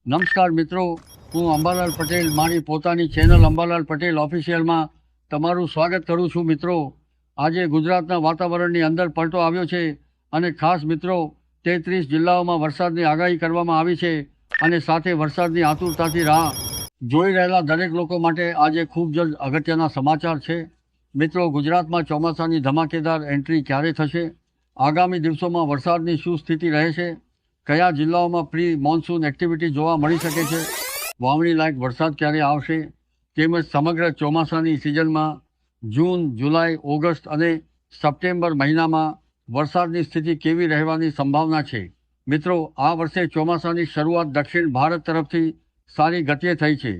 નમસ્કાર મિત્રો, હું અંબાલાલ પટેલ મારી પોતાની ચેનલ અંબાલાલ પટેલ ઓફિશિયલમાં તમારું સ્વાગત કરું છું. મિત્રો, આજે ગુજરાતના વાતાવરણની અંદર પલટો આવ્યો છે અને ખાસ મિત્રો 33 જિલ્લાઓમાં વરસાદની આગાહી કરવામાં આવી છે અને સાથે વરસાદની આતુરતાથી રાહ જોઈ રહેલા દરેક લોકો માટે આજે ખૂબ જ અગત્યના સમાચાર છે. મિત્રો, ગુજરાતમાં ચોમાસાની ધમાકેદાર એન્ટ્રી ક્યારે થશે? આગામી દિવસોમાં વરસાદની શું સ્થિતિ રહેશે? કયા જિલ્લાઓમાં પ્રી મોન્સૂન એક્ટિવિટી જોવા મળી શકે છે? વાવણી લાયક વરસાદ ક્યારે આવશે? તેમજ સમગ્ર ચોમાસાની સિઝનમાં જૂન, જુલાઈ, ઓગસ્ટ અને સપ્ટેમ્બર મહિનામાં વરસાદની સ્થિતિ કેવી રહેવાની સંભાવના છે? મિત્રો, આ વર્ષે ચોમાસાની શરૂઆત દક્ષિણ ભારત તરફથી સારી ગતિએ થઈ છે.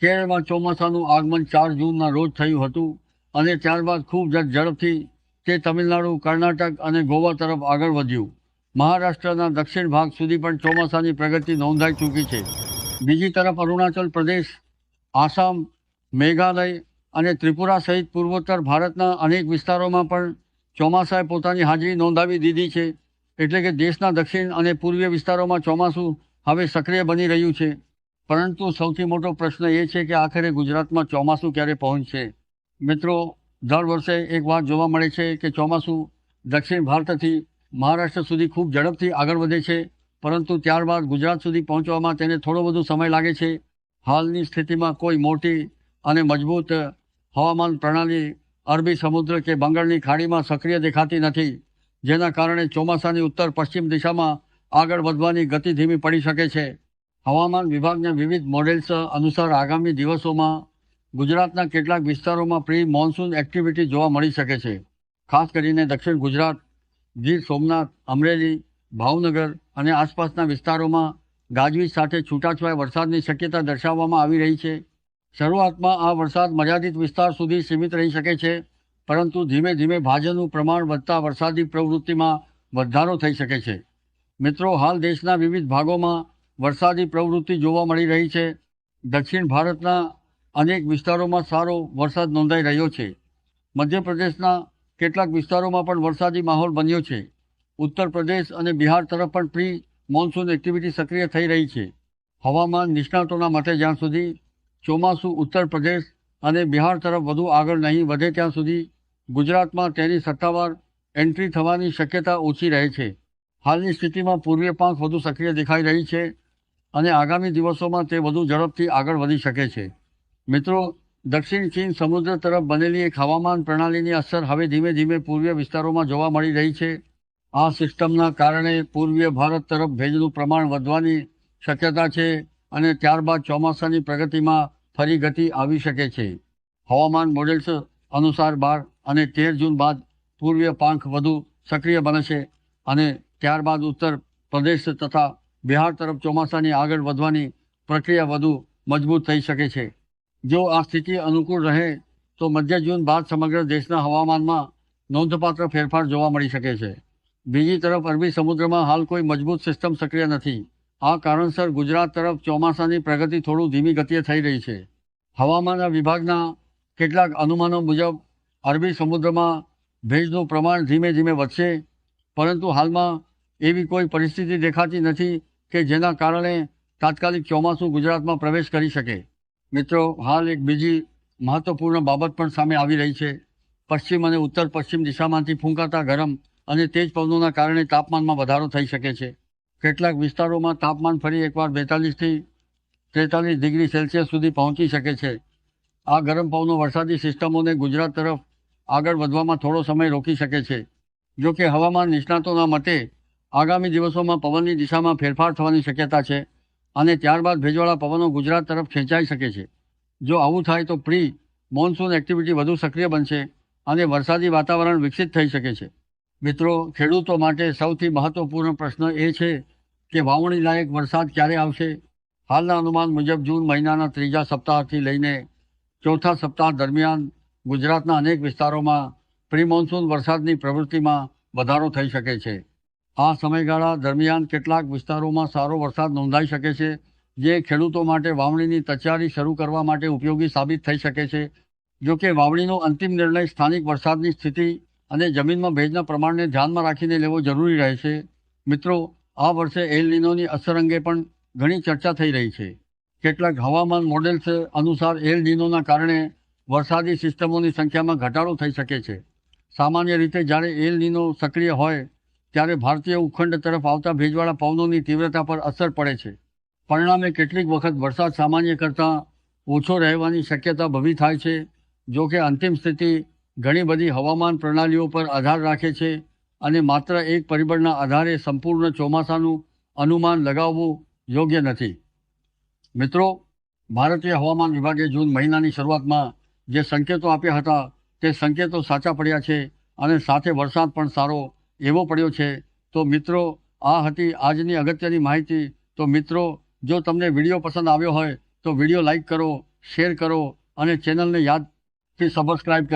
કેરળમાં ચોમાસાનું આગમન 4 જૂનના રોજ થયું હતું અને ત્યારબાદ ખૂબ જ ઝડપથી તે તમિલનાડુ, કર્ણાટક અને ગોવા તરફ આગળ વધ્યું. મહારાષ્ટ્રના દક્ષિણ ભાગ સુધી પણ ચોમાસાની પ્રગતિ નોંધાઈ ચૂકી છે. બીજી તરફ અરુણાચલ પ્રદેશ, આસામ, મેઘાલય અને ત્રિપુરા સહિત પૂર્વોત્તર ભારતના અનેક વિસ્તારોમાં પણ ચોમાસાએ પોતાની હાજરી નોંધાવી દીધી છે. એટલે કે દેશના દક્ષિણ અને પૂર્વીય વિસ્તારોમાં ચોમાસું હવે સક્રિય બની રહ્યું છે. પરંતુ સૌથી મોટો પ્રશ્ન એ છે કે આખરે ગુજરાતમાં ચોમાસું ક્યારે પહોંચશે? મિત્રો, દર વર્ષે એક વાત જોવા મળે છે કે ચોમાસું દક્ષિણ ભારતથી મહારાષ્ટ્ર સુધી ખૂબ ઝડપથી આગળ વધે છે, પરંતુ ત્યારબાદ ગુજરાત સુધી પહોંચવામાં તેને થોડો વધુ સમય લાગે છે. હાલની સ્થિતિમાં કોઈ મોટી અને મજબૂત હવામાન પ્રણાલી અરબી સમુદ્ર કે બંગાળની ખાડીમાં સક્રિય દેખાતી નથી, જેના કારણે ચોમાસાની ઉત્તર પશ્ચિમ દિશામાં આગળ વધવાની ગતિ ધીમી પડી શકે છે. હવામાન વિભાગના વિવિધ મોડેલ્સ અનુસાર આગામી દિવસોમાં ગુજરાતના કેટલાક વિસ્તારોમાં પ્રી મોન્સૂન એક્ટિવિટી જોવા મળી શકે છે. ખાસ કરીને દક્ષિણ ગુજરાત, ગીર સોમનાથ, અમરેલી, ભાવનગર અને આસપાસના વિસ્તારોમાં ગાજવીજ સાથે છૂટાછવાયા વરસાદની શક્યતા દર્શાવવામાં આવી રહી છે. શરૂઆતમાં આ વરસાદ મર્યાદિત વિસ્તાર સુધી સીમિત રહી શકે છે, પરંતુ ધીમે ધીમે ભાજનનું પ્રમાણ વધતા વરસાદી પ્રવૃત્તિમાં વધારો થઈ શકે છે. મિત્રો, હાલ દેશના વિવિધ ભાગોમાં વરસાદી પ્રવૃત્તિ જોવા મળી રહી છે. દક્ષિણ ભારતના અનેક વિસ્તારોમાં સારો વરસાદ નોંધાઈ રહ્યો છે. મધ્યપ્રદેશના કેટલાક વિસ્તારોમાં પણ વરસાદી માહોલ બન્યો છે. ઉત્તર પ્રદેશ અને બિહાર તરફ પણ પ્રી મોન્સૂન એક્ટિવિટી સક્રિય થઈ રહી છે. હવામાન નિષ્ણાતોના મતે જ્યાં સુધી ચોમાસું ઉત્તર પ્રદેશ અને બિહાર તરફ વધુ આગળ નહીં વધે ત્યાં સુધી ગુજરાતમાં તેની સત્તાવાર એન્ટ્રી થવાની શક્યતા ઓછી રહે છે. હાલની સ્થિતિમાં પૂર્વીય પાંખ વધુ સક્રિય દેખાઈ રહી છે અને આગામી દિવસોમાં તે વધુ ઝડપથી આગળ વધી શકે છે. મિત્રો, દક્ષિણ ચીન સમુદ્ર તરફ બનેલી એક હવામાન પ્રણાલીની અસર હવે ધીમે ધીમે પૂર્વીય વિસ્તારોમાં જોવા મળી રહી છે. આ સિસ્ટમના કારણે પૂર્વીય ભારત તરફ ભેજનું પ્રમાણ વધવાની શક્યતા છે અને ત્યારબાદ ચોમાસાની પ્રગતિમાં ફરી ગતિ આવી શકે છે. હવામાન મોડેલ્સ અનુસાર 12 અને 13 જૂન બાદ પૂર્વીય પાંખ વધુ સક્રિય બનશે અને ત્યારબાદ ઉત્તર પ્રદેશ તથા બિહાર તરફ ચોમાસાની આગળ વધવાની પ્રક્રિયા વધુ મજબૂત થઈ શકે છે. જો આ સ્થિતિ અનુકૂળ રહે તો મધ્ય જૂન બાદ સમગ્ર દેશના હવામાનમાં નોંધપાત્ર ફેરફાર જોવા મળી શકે છે. બીજી તરફ અરબી સમુદ્રમાં હાલ કોઈ મજબૂત સિસ્ટમ સક્રિય નથી. આ કારણસર ગુજરાત તરફ ચોમાસાની પ્રગતિ થોડું ધીમી ગતિએ થઈ રહી છે. હવામાન વિભાગના કેટલાક અનુમાનો મુજબ અરબી સમુદ્રમાં ભેજનું પ્રમાણ ધીમે ધીમે વધશે, પરંતુ હાલમાં એવી કોઈ પરિસ્થિતિ દેખાતી નથી કે જેના કારણે તાત્કાલિક ચોમાસું ગુજરાતમાં પ્રવેશ કરી શકે. મિત્રો, હાલ એક બીજી મહત્વપૂર્ણ બાબત પણ સામે આવી રહી છે. પશ્ચિમ અને ઉત્તર પશ્ચિમ દિશામાંથી ફૂંકાતા ગરમ અને તેજ પવનોના કારણે તાપમાનમાં વધારો થઈ શકે છે. કેટલાક વિસ્તારોમાં તાપમાન ફરી એકવાર 42 થી 43 ડિગ્રી સેલ્સિયસ સુધી પહોંચી શકે છે. આ ગરમ પવનો વરસાદી સિસ્ટમોને ગુજરાત તરફ આગળ વધવામાં થોડો સમય રોકી શકે છે. જો કે હવામાન નિષ્ણાતોના મતે આગામી દિવસોમાં પવનની દિશામાં ફેરફાર થવાની શક્યતા છે અને ત્યારબાદ ભેજવાળા પવનો ગુજરાત તરફ ખેંચાઈ શકે છે. જો આવું થાય તો પ્રી મોન્સૂન એક્ટિવિટી વધુ સક્રિય બનશે અને વરસાદી વાતાવરણ વિકસિત થઈ શકે છે. મિત્રો, ખેડૂતો માટે સૌથી મહત્વપૂર્ણ પ્રશ્ન એ છે કે વાવણી લાયક વરસાદ ક્યારે આવશે? હાલના અનુમાન મુજબ જૂન મહિનાના ત્રીજા સપ્તાહથી લઈને ચોથા સપ્તાહ દરમિયાન ગુજરાતના અનેક વિસ્તારોમાં પ્રી મોન્સૂન વરસાદની પ્રવૃત્તિમાં વધારો થઈ શકે છે. આ સમયગાળા દરમિયાન કેટલાક વિસ્તારોમાં સારો વરસાદ નોંધાઈ શકે છે, જે ખેડૂતો માટે વાવણીની તૈયારી શરૂ કરવા માટે ઉપયોગી સાબિત થઈ શકે છે. જો કે વાવણીનો અંતિમ નિર્ણય સ્થાનિક વરસાદની સ્થિતિ અને જમીનમાં ભેજના પ્રમાણને ધ્યાનમાં રાખીને લેવો જરૂરી રહેશે. મિત્રો, આ વર્ષે એલ નીનોની અસર અંગે પણ ઘણી ચર્ચા થઈ રહી છે. કેટલાક હવામાન મોડેલ્સ અનુસાર એલ નિનોના કારણે વરસાદી સિસ્ટમોની સંખ્યામાં ઘટાડો થઈ શકે છે. સામાન્ય રીતે જ્યારે એલ નિનો સક્રિય હોય ત્યારે ભારતીય ઉપખંડ તરફ આવતા ભેજવાળા પવનોની તીવ્રતા પર અસર પડે છે. પરિણામે કેટલીક વખત વરસાદ સામાન્ય કરતાં ઓછો રહેવાની શક્યતા ઊભી થાય છે. જો કે અંતિમ સ્થિતિ ઘણી બધી હવામાન પ્રણાલીઓ પર આધાર રાખે છે અને માત્ર એક પરિબળના આધારે સંપૂર્ણ ચોમાસાનું અનુમાન લગાવવું યોગ્ય નથી. મિત્રો, ભારતીય હવામાન વિભાગે જૂન મહિનાની શરૂઆતમાં જે સંકેતો આપ્યા હતા તે સંકેતો સાચા પડ્યા છે અને સાથે વરસાદ પણ સારો એવો પડ્યો છે. તો મિત્રો, આ હતી આજની અગત્યની માહિતી. તો મિત્રો, જો તમને વિડીયો પસંદ આવ્યો હોય તો વિડીયો લાઈક કરો, શેર કરો અને ચેનલને યાદથી સબસ્ક્રાઈબ કરો.